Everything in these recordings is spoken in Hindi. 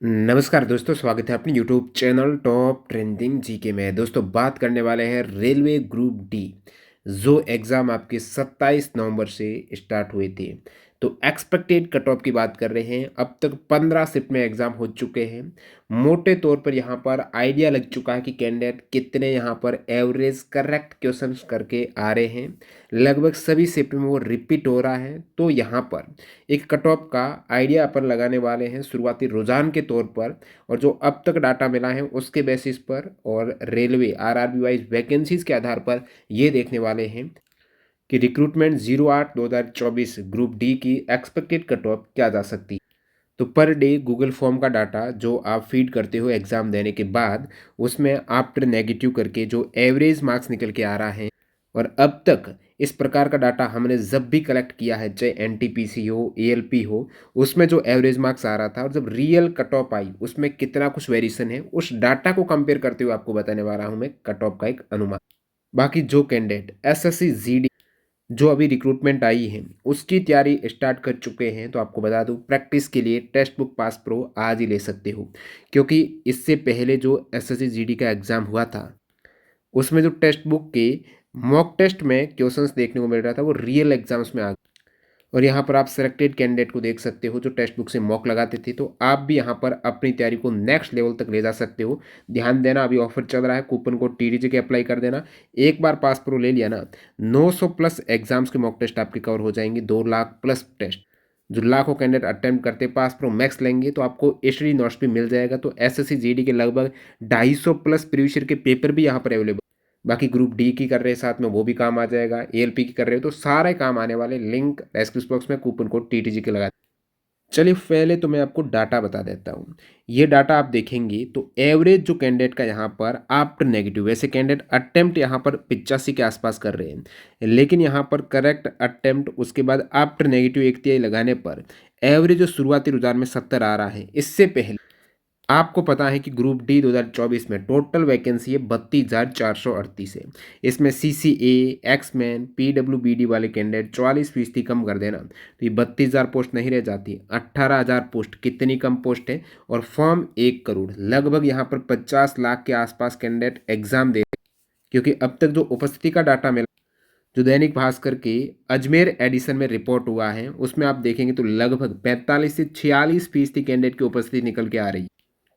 नमस्कार दोस्तों, स्वागत है अपने YouTube channel top trending GK में। दोस्तों बात करने वाले हैं रेलवे ग्रुप डी, जो एग्ज़ाम आपके 27 नवंबर से स्टार्ट हुए थे। तो एक्सपेक्टेड कट ऑफ की बात कर रहे हैं। अब तक 15 शिफ्ट में एग्ज़ाम हो चुके हैं। मोटे तौर पर यहाँ पर आइडिया लग चुका है कि कैंडिडेट कितने यहाँ पर एवरेज करेक्ट क्वेश्चंस करके आ रहे हैं। लगभग सभी शिफ्ट में वो रिपीट हो रहा है। तो यहाँ पर एक कट ऑफ का आइडिया अपन लगाने वाले हैं शुरुआती रुझान के तौर पर, और जो अब तक डाटा मिला है उसके बेसिस पर, और रेलवे आरआरबी वाइज वैकेंसीज के आधार पर ये देखने वाले हैं कि रिक्रूटमेंट 08/2024 ग्रुप डी की एक्सपेक्टेड कट ऑफ क्या जा सकती है। तो पर डे गूगल फॉर्म का डाटा जो आप फीड करते हो एग्ज़ाम देने के बाद, उसमें आफ्टर नेगेटिव करके जो एवरेज मार्क्स निकल के आ रहा है। और अब तक इस प्रकार का डाटा हमने जब भी कलेक्ट किया है, चाहे एनटीपीसी हो, एएलपी हो, उसमें जो एवरेज मार्क्स आ रहा था और जब रियल कट ऑफ आई उसमें कितना कुछ वेरिएशन है, उस डाटा को कंपेयर करते हुए आपको बताने वाला हूं मैं कट ऑफ का एक अनुमान। बाकी जो कैंडिडेट एसएससी जीडी जो अभी रिक्रूटमेंट आई है उसकी तैयारी स्टार्ट कर चुके हैं, तो आपको बता दूं प्रैक्टिस के लिए टेक्स्ट बुक पास प्रो आज ही ले सकते हो। क्योंकि इससे पहले जो एसएससी जीडी का एग्ज़ाम हुआ था उसमें जो टेक्स्ट बुक के मॉक टेस्ट में क्वेश्चंस देखने को मिल रहा था वो रियल एग्जाम्स में आ गए। और यहाँ पर आप सेलेक्टेड कैंडिडेट को देख सकते हो जो टेक्स्ट बुक से मॉक लगाते थे, तो आप भी यहाँ पर अपनी तैयारी को नेक्स्ट लेवल तक ले जा सकते हो। ध्यान देना, अभी ऑफर चल रहा है, कूपन कोड टीडीजे के अप्लाई कर देना। एक बार पास प्रो ले लिया ना, 900 प्लस एग्जाम्स के मॉक टेस्ट आपके कवर हो जाएंगे, 2 लाख प्लस टेस्ट। जो लाखों कैंडिडेट अटेम्प्ट करते पास प्रो मैक्स लेंगे तो आपको एचडी नोट्स भी मिल जाएगा। तो एसएससी जीडी के लगभग 250 प्लस प्रीवियस ईयर के पेपर भी यहाँ पर अवेलेबल। बाकी ग्रुप डी की कर रहे हैं साथ में, वो भी काम आ जाएगा। एएलपी की कर रहे हो तो सारे काम आने वाले। लिंक डिस्क्रिप्शन बॉक्स में कूपन कोड टीटीजी के लगा। चलिए पहले तो मैं आपको डाटा बता देता हूँ। ये डाटा आप देखेंगे तो एवरेज जो कैंडिडेट का यहाँ पर आफ्टर नेगेटिव, वैसे कैंडिडेट अटेम्प्ट यहाँ पर 85 के आसपास कर रहे हैं, लेकिन यहाँ पर करेक्ट अटेम्प्ट उसके बाद आफ्टर नेगेटिव एक तिहाई लगाने पर एवरेज जो शुरुआती रुझान में 70 आ रहा है। इससे पहले आपको पता है कि ग्रुप डी 2024 में टोटल वैकेंसी है 32,438 है। इसमें सीसीए, एक्समैन, पीडब्ल्यूबीडी वाले कैंडिडेट 44% कम कर देना तो ये 32,000 पोस्ट नहीं रह जाती, 18,000 पोस्ट। कितनी कम पोस्ट है, और फॉर्म 1 करोड़, लगभग यहाँ पर 50 लाख के आसपास कैंडिडेट एग्जाम दे रहे हैं। क्योंकि अब तक जो उपस्थिति का डाटा मिला, जो दैनिक भास्कर के अजमेर एडिशन में रिपोर्ट हुआ है, उसमें आप देखेंगे तो लगभग 45 से 46% कैंडिडेट की उपस्थिति निकल के आ रही है।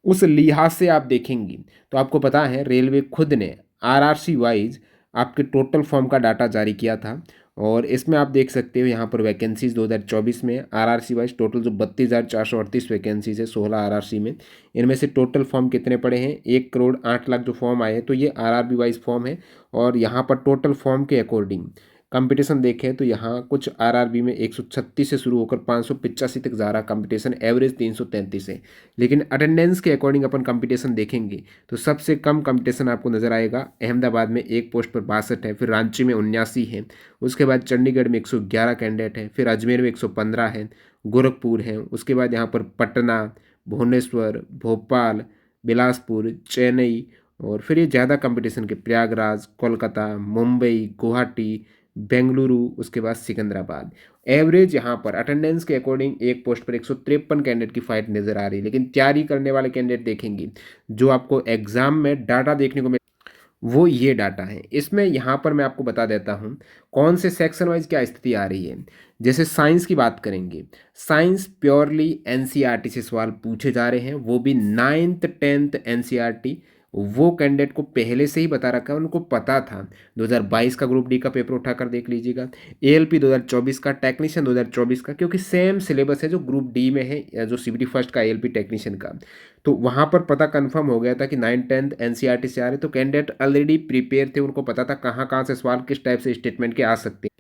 उस लिहाज से आप देखेंगे तो आपको पता है रेलवे खुद ने आरआरसी वाइज आपके टोटल फॉर्म का डाटा जारी किया था, और इसमें आप देख सकते हो यहाँ पर वैकेंसीज 2024 में आरआरसी वाइज टोटल जो 32,438 वैकेंसीज है 16 आरआरसी में, इनमें से टोटल फॉर्म कितने पड़े हैं, 1,08,00,000 जो फॉर्म आए हैं, तो ये आरआरबी वाइज फॉर्म है। और यहाँ पर टोटल फॉर्म के अकॉर्डिंग कंपटीशन देखें तो यहाँ कुछ आरआरबी में 136 से शुरू होकर 585 तक जा रहा कंपटीशन, एवरेज 333 है। लेकिन अटेंडेंस के अकॉर्डिंग अपन कंपटीशन देखेंगे तो सबसे कम कंपटीशन आपको नजर आएगा अहमदाबाद में, एक पोस्ट पर 62 है, फिर रांची में 79 है, उसके बाद चंडीगढ़ में 111 कैंडिडेट है, फिर अजमेर में 115 है, गोरखपुर है, उसके बाद यहाँ पर पटना, भुवनेश्वर, भोपाल, बिलासपुर, चेन्नई, और फिर ये ज़्यादा कंपटीशन के प्रयागराज, कोलकाता, मुंबई, गुवाहाटी, बेंगलुरु, उसके बाद सिकंदराबाद। एवरेज यहाँ पर अटेंडेंस के अकॉर्डिंग एक पोस्ट पर 153 कैंडिडेट की फाइट नजर आ रही है। लेकिन तैयारी करने वाले कैंडिडेट देखेंगे जो आपको एग्जाम में डाटा देखने को मिले, वो ये डाटा है। इसमें यहाँ पर मैं आपको बता देता हूँ कौन से सेक्शन वाइज क्या स्थिति आ रही है। जैसे साइंस की बात करेंगे, साइंस प्योरली एनसीईआरटी से सवाल पूछे जा रहे हैं, वो भी 9th 10th एनसीईआरटी। वो कैंडिडेट को पहले से ही बता रखा है, उनको पता था। 2022 का ग्रुप डी का पेपर उठाकर देख लीजिएगा, एएलपी 2024 का, टेक्नीशियन 2024 का, क्योंकि सेम सिलेबस है जो ग्रुप डी में है, या जो सीबीटी फर्स्ट का एएलपी टेक्नीशियन का। तो वहाँ पर पता कंफर्म हो गया था कि 9th 10th एनसीईआरटी से आ रहे, तो कैंडिडेट ऑलरेडी प्रिपेयर थे, उनको पता था कहाँ कहाँ से सवाल किस टाइप से स्टेटमेंट के आ सकते हैं।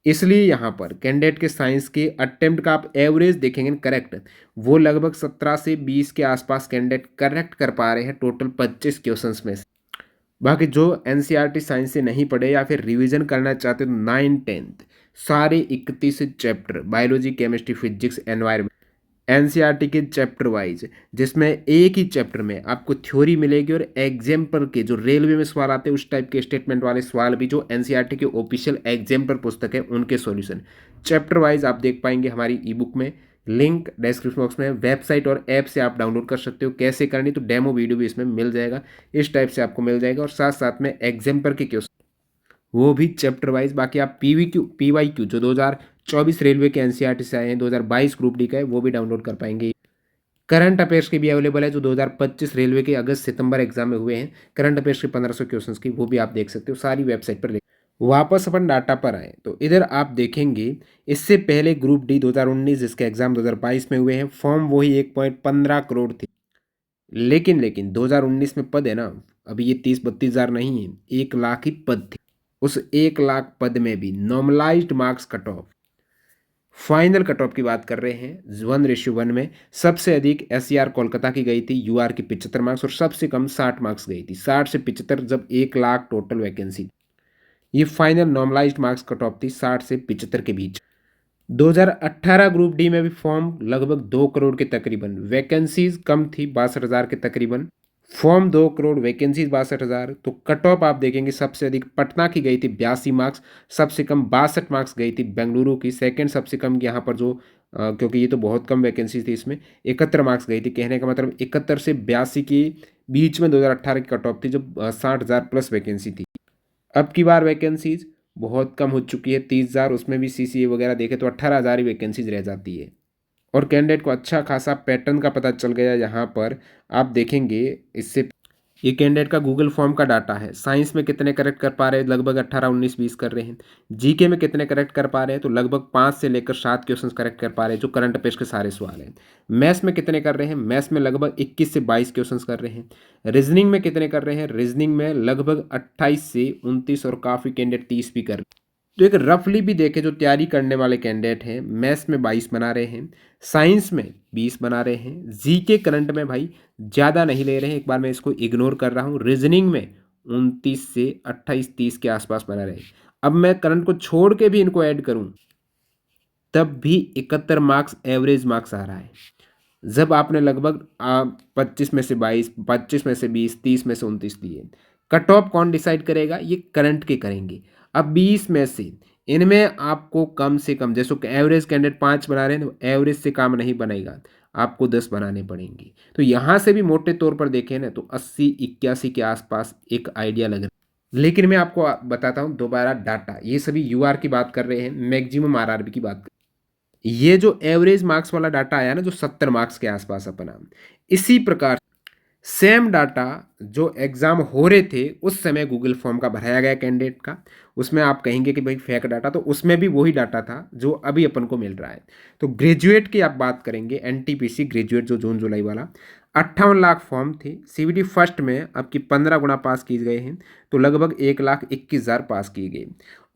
इसलिए यहाँ पर कैंडिडेट के साइंस के अटेम्प्ट का आप एवरेज देखेंगे करेक्ट, वो लगभग 17 से 20 के आसपास कैंडिडेट करेक्ट कर पा रहे हैं टोटल 25 क्वेश्चंस में से। बाकी जो एनसीईआरटी साइंस से नहीं पढ़े या फिर रिवीजन करना चाहते तो 9th 10th सारे 31 chapter, biology, chemistry, physics, environment, NCERT के चैप्टर वाइज, जिसमें एक ही चैप्टर में आपको थ्योरी मिलेगी और एग्जाम्पल के जो रेलवे में सवाल आते हैं उस टाइप के स्टेटमेंट वाले सवाल भी, जो एनसीईआरटी के ऑफिशियल एग्जाम्पल पुस्तक है उनके सॉल्यूशन चैप्टर वाइज आप देख पाएंगे हमारी ई बुक में लिंक डिस्क्रिप्शन बॉक्स में है। वेबसाइट और ऐप से आप डाउनलोड कर सकते हो। कैसे करनी तो डेमो वीडियो भी इसमें मिल जाएगा, इस टाइप से आपको मिल जाएगा। और साथ साथ में एग्जाम्पल के क्वेश्चन वो भी चैप्टर वाइज। बाकी आप PYQ जो 2024 रेलवे के NCERT से आए हैं, 2022 ग्रुप डी का है, वो भी डाउनलोड कर पाएंगे। करंट अफेयर्स की भी अवेलेबल है जो 2025 रेलवे के अगस्त सितंबर एग्जाम में हुए हैं, करंट अफेयर्स के 1500 क्वेश्चंस की, वो भी आप देख सकते हो, सारी वेबसाइट पर देख। वापस अपन डाटा पर आए तो इधर आप देखेंगे इससे पहले ग्रुप डी 2019 जिसके एग्जाम 2022 में हुए हैं, फॉर्म वही 1.15 करोड़ थे। लेकिन 2019 में पद है ना, अभी ये 30-32 हज़ार नहीं है, 1 लाख ही पद थे। उस 1 लाख पद में भी normalised marks cut off, final cut off की बात कर रहे हैं 1:1 में। सबसे अधिक SCR कोलकाता की गई थी, UR की 75 मार्क्स, और सबसे कम 60 मार्क्स गई थी, 60 से 75, जब 1 लाख टोटल वैकेंसी। ये final normalised marks cut off थी 60 से 75 के बीच। 2018 ग्रुप डी में भी फॉर्म लगभग 2 करोड़ के तकरीबन, वैकेंसीज कम थी 62,000 के तकरीबन, फॉर्म 2 करोड़, वैकेंसीज 62,000। तो कट ऑफ आप देखेंगे सबसे अधिक पटना की गई थी 82 मार्क्स, सबसे कम 62 मार्क्स गई थी बेंगलुरु की। सेकंड सबसे कम यहाँ पर जो क्योंकि ये तो बहुत कम वैकेंसी थी, इसमें 71 मार्क्स गई थी। कहने का मतलब 71 से 82 के बीच में 2018 की कट ऑफ थी, जब 60,000 प्लस वैकेंसी थी। अब की बार वैकेंसीज बहुत कम हो चुकी है, 30,000, उसमें भी CCA वगैरह देखे तो 18,000 ही वैकेंसीज रह जाती है। और कैंडिडेट को अच्छा खासा पैटर्न का पता चल गया यहाँ पर। आप देखेंगे इससे ये कैंडिडेट का गूगल फॉर्म का डाटा है। साइंस में कितने करेक्ट कर पा रहे हैं, लगभग 18, 19, 20 कर रहे हैं। GK में कितने करेक्ट कर पा रहे हैं, तो लगभग 5 से लेकर 7 क्वेश्चन करेक्ट कर पा रहे हैं, जो करंट अफेयर्स के सारे सवाल हैं। मैथ्स में कितने कर रहे हैं, मैथ्स में लगभग 21 से 22 क्वेश्चन कर रहे हैं। रीजनिंग में कितने कर रहे हैं, रीजनिंग में लगभग 28 से 29, और काफ़ी कैंडिडेट 30 भी कर रहे हैं। तो एक रफली भी देखे जो तैयारी करने वाले कैंडिडेट हैं, मैथ्स में 22 बना रहे हैं, साइंस में 20 बना रहे हैं, GK करंट में भाई ज़्यादा नहीं ले रहे हैं, एक बार मैं इसको इग्नोर कर रहा हूँ। रीजनिंग में 29 से 28, 30 के आसपास बना रहे हैं। अब मैं करंट को छोड़ के भी इनको ऐड करूँ तब भी 71 मार्क्स एवरेज मार्क्स आ रहा है। जब आपने लगभग 25 में से 22, 25 में से 20, 30 में से 29 दिए। कट ऑफ कौन डिसाइड करेगा, ये करंट के करेंगे। अब 20 में से इनमें आपको कम से कम, जैसे एवरेज कैंडिडेट 5 बना रहे हैं तो एवरेज से काम नहीं बनेगा, आपको 10 बनाने पड़ेंगे। तो यहाँ से भी मोटे तौर पर देखें ना तो 80-81 के आसपास एक आइडिया लग रहा है। लेकिन मैं आपको बताता हूँ दोबारा डाटा, ये सभी UR की बात कर रहे हैं, मैक्सिमम RRB की बात कर। ये जो एवरेज मार्क्स वाला डाटा आया ना, जो 70 मार्क्स के आसपास अपना, इसी प्रकार सेम डाटा जो एग्ज़ाम हो रहे थे उस समय गूगल फॉर्म का भराया गया कैंडिडेट का, उसमें आप कहेंगे कि भाई फेक डाटा, तो उसमें भी वही डाटा था जो अभी अपन को मिल रहा है। तो ग्रेजुएट की आप बात करेंगे, NTPC ग्रेजुएट जो जून जुलाई वाला, 58 लाख फॉर्म थे। CBT फर्स्ट में आपकी 15 गुना पास किए गए हैं, तो लगभग 1,21,000 पास किए गए।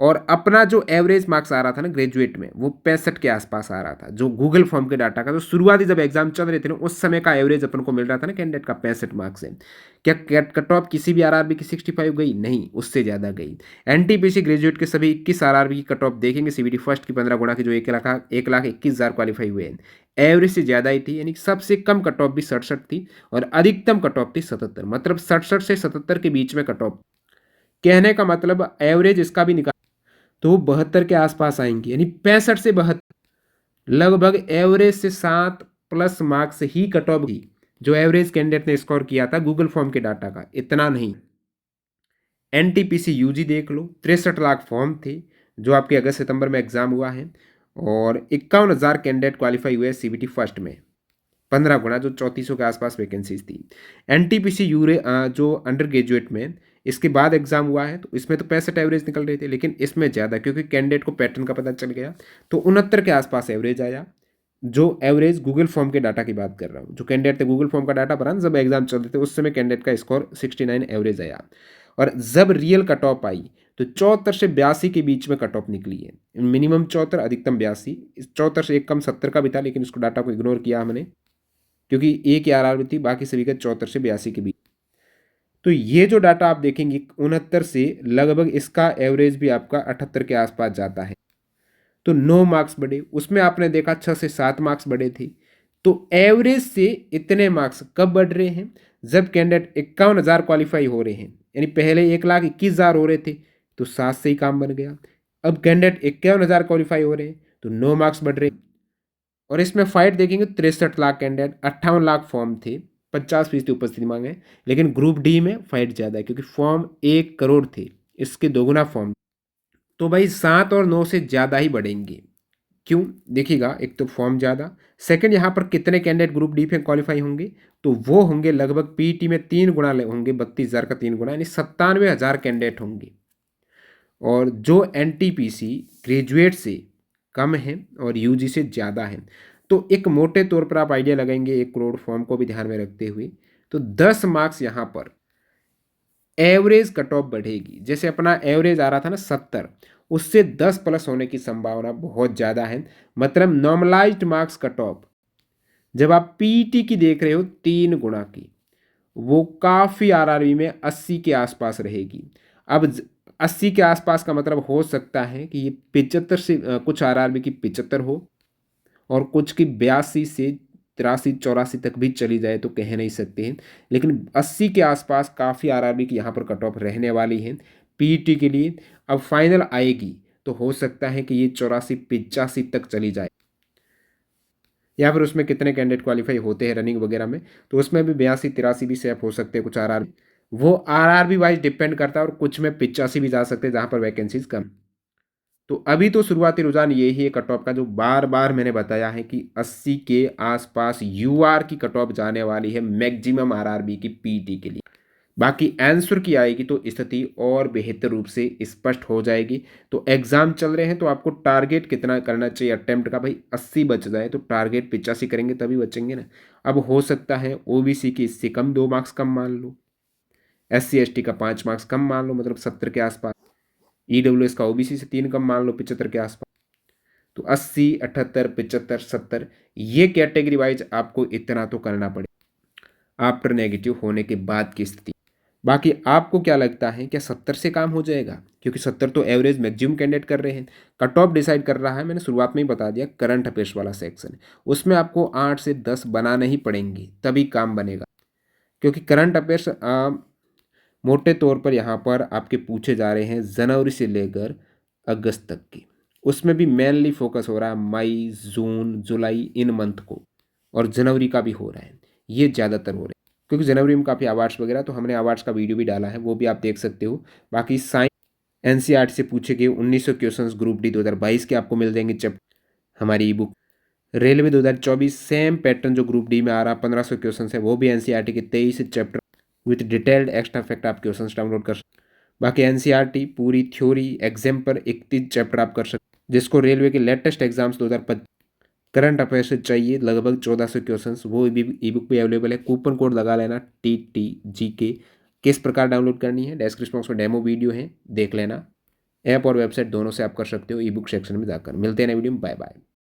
और अपना जो एवरेज मार्क्स आ रहा था ना ग्रेजुएट में, वो 65 के आसपास आ रहा था, जो गूगल फॉर्म के डाटा का। तो शुरुआती जब एग्जाम चल रहे थे ना, उस समय का एवरेज अपन को मिल रहा था ना कैंडिडेट का 65 मार्क्स है। क्या कट ऑफ किसी भी RRB की 65 गई? नहीं, उससे ज़्यादा गई। NTPC ग्रेजुएट के सभी 21 RRB की कट ऑफ देखेंगे, CBT फर्स्ट की 15 गुना की, जो 1,21,000 क्वालिफाई हुए हैं, एवरेज से ज़्यादा ही थी। यानी सबसे कम कट ऑफ भी 67 थी, और अधिकतम कट ऑफ थी 77, मतलब 67 से 77 के बीच में कट ऑफ। कहने का मतलब एवरेज इसका भी निकाल तो वो 72 के आसपास आएंगे, यानी 65 से 72, लगभग एवरेज से 7 प्लस मार्क्स ही कट ऑफ की, जो एवरेज कैंडिडेट ने स्कोर किया था गूगल फॉर्म के डाटा का, इतना नहीं। NTPC UG देख लो, 63 लाख फॉर्म थे जो आपके अगस्त सितंबर में एग्जाम हुआ है, और 51,000 कैंडिडेट क्वालिफाई हुए CBT फर्स्ट में, 15 गुना, जो 3400 के आसपास वैकेंसीज थी। NTPC यूरे जो अंडर ग्रेजुएट में इसके बाद एग्जाम हुआ है, तो इसमें तो 65 एवरेज निकल रहे थे, लेकिन इसमें ज़्यादा, क्योंकि कैंडिडेट को पैटर्न का पता चल गया, तो 69 के आसपास एवरेज आया। जो एवरेज गूगल फॉर्म के डाटा की बात कर रहा हूँ, जो कैंडिडेट थे गूगल फॉर्म का डाटा भरा, जब एग्जाम चल रहे थे उस समय कैंडिडेट का स्कोर 69 एवरेज आया। और जब रियल कट ऑफ आई तो 74 से 82 के बीच में कट ऑफ निकली है, मिनिमम 74, अधिकतम 82। 74 से एक कम 70 का भी था, लेकिन इसको डाटा को इग्नोर किया हमने, क्योंकि एक ही RRB थी, बाकी सभी का 74 से 82 के बीच। तो ये जो डाटा आप देखेंगे 69 से लगभग इसका एवरेज भी आपका 78 के आसपास जाता है। तो 9 मार्क्स बढ़े, उसमें आपने देखा 6 से 7 मार्क्स बढ़े थे। तो एवरेज से इतने मार्क्स कब बढ़ रहे हैं, जब कैंडिडेट 51,000 क्वालिफाई हो रहे हैं, यानी पहले 1,21,000 हो रहे थे, तो 7 से ही काम बन गया। अब कैंडिडेट 51,000 क्वालिफाई हो रहे हैं, तो 9 मार्क्स बढ़ रहे हैं। और इसमें फाइट देखेंगे 63 लाख कैंडिडेट, 58 लाख फॉर्म थे, 50% उपस्थिति मांगे। लेकिन ग्रुप डी में फाइट ज़्यादा है क्योंकि फॉर्म 1 करोड़ थे, इसके दोगुना फॉर्म। तो भाई 7 और 9 से ज़्यादा ही बढ़ेंगे। क्यों? देखिएगा, एक तो फॉर्म ज़्यादा, सेकंड यहाँ पर कितने कैंडिडेट ग्रुप डी पे क्वालिफाई होंगे, तो वो होंगे लगभग पीटी में 3 गुना होंगे, 32,000 का 3 गुना, यानी 97,000 कैंडिडेट होंगे। और जो एनटीपीसी ग्रेजुएट से कम है और यूजी से ज़्यादा है, तो एक मोटे तौर पर आप आइडिया लगाएंगे 1 करोड़ फॉर्म को भी ध्यान में रखते हुए, तो 10 मार्क्स यहाँ पर एवरेज कट ऑफ बढ़ेगी। जैसे अपना एवरेज आ रहा था ना 70, उससे 10 प्लस होने की संभावना बहुत ज़्यादा है। मतलब नॉर्मलाइज्ड मार्क्स कट ऑफ जब आप पीटी की देख रहे हो 3 गुना की, वो काफ़ी आरआरबी में 80 के आसपास रहेगी। अब 80 के आसपास का मतलब हो सकता है कि ये 75 से कुछ आरआरबी की 75 हो और कुछ की 82 से 83 84 तक भी चली जाए, तो कह नहीं सकते हैं। लेकिन 80 के आसपास काफ़ी आरआरबी की यहाँ पर कट ऑफ रहने वाली है पीटी के लिए। अब फाइनल आएगी तो हो सकता है कि ये 84 85 तक चली जाए, या फिर उसमें कितने कैंडिडेट क्वालिफाई होते हैं रनिंग वगैरह में, तो उसमें भी 82 83 भी सेफ हो सकते हैं कुछ आरआर। वो आरआरबी वाइज डिपेंड करता है, और कुछ में 85 भी जा सकते हैं जहाँ पर वैकेंसीज कम। तो अभी तो शुरुआती रुझान यही है कट ऑफ का, जो बार बार मैंने बताया है कि 80 के आसपास यूआर की कट ऑफ जाने वाली है मैक्सिमम आरआरबी की पीटी के लिए। बाकी आंसर की आएगी तो स्थिति और बेहतर रूप से स्पष्ट हो जाएगी। तो एग्जाम चल रहे हैं तो आपको टारगेट कितना करना चाहिए अटेम्प्ट का, भाई 80 बच जाए तो टारगेट 85 करेंगे तभी बचेंगे ना। अब हो सकता है ओबीसी की इससे कम 2 मार्क्स कम मान लो, SC ST का 5 मार्क्स कम मान लो, मतलब 70 के आसपास। EWS का ओबीसी से 3 कम मान लो, 75 के आसपास। तो 80 78 75 70 ये कैटेगरी वाइज आपको इतना तो करना पड़ेगा आफ्टर नेगेटिव होने के बाद की स्थिति। बाकी आपको क्या लगता है, क्या 70 से काम हो जाएगा? क्योंकि 70 तो एवरेज मैक्सिमम कैंडिडेट कर रहे हैं। कट ऑफ डिसाइड कर रहा है, मैंने शुरुआत में ही बता दिया, करंट अफेयर्स वाला सेक्शन। उसमें आपको 8 से 10 बनाने ही पड़ेंगे तभी काम बनेगा। क्योंकि करंट अफेयर्स मोटे तौर पर यहाँ पर आपके पूछे जा रहे हैं जनवरी से लेकर अगस्त तक की। उसमें भी मेनली फोकस हो रहा है मई जून जुलाई इन मंथ को, और जनवरी का भी हो रहा है, ये ज़्यादातर हो रहे हैं। क्योंकि जनवरी में काफ़ी अवार्ड्स वगैरह, तो हमने अवार्ड्स का वीडियो भी डाला है, वो भी आप देख सकते हो। बाकी साइंस एनसीईआरटी से पूछे गए 1900 क्वेश्चंस ग्रुप डी 2022 के आपको मिल जाएंगे चैप्टर हमारी ई बुक। रेलवे 2024 सेम पैटर्न जो ग्रुप डी में आ रहा 1500 क्वेश्चन है, वो भी एनसीईआरटी के 23 chapter with detailed extra fact आप क्वेश्चन डाउनलोड कर सकते। बाकी एनसीईआरटी पूरी थ्योरी एग्जाम पर 31 चैप्टर आप कर सकते, जिसको रेलवे के लेटेस्ट एग्जाम्स 2025 करंट अफेयर से चाहिए लगभग 1400 क्वेश्चंस, वो ई बुक भी अवेलेबल है। कूपन कोड लगा लेना TTGK। किस प्रकार डाउनलोड करनी है, डिस्क्रिप्शन बॉक्स में डेमो वीडियो है, देख लेना। ऐप और वेबसाइट दोनों से आप कर सकते हो ई बुक सेक्शन में जाकर। मिलते हैं नए वीडियो में, बाय बाय।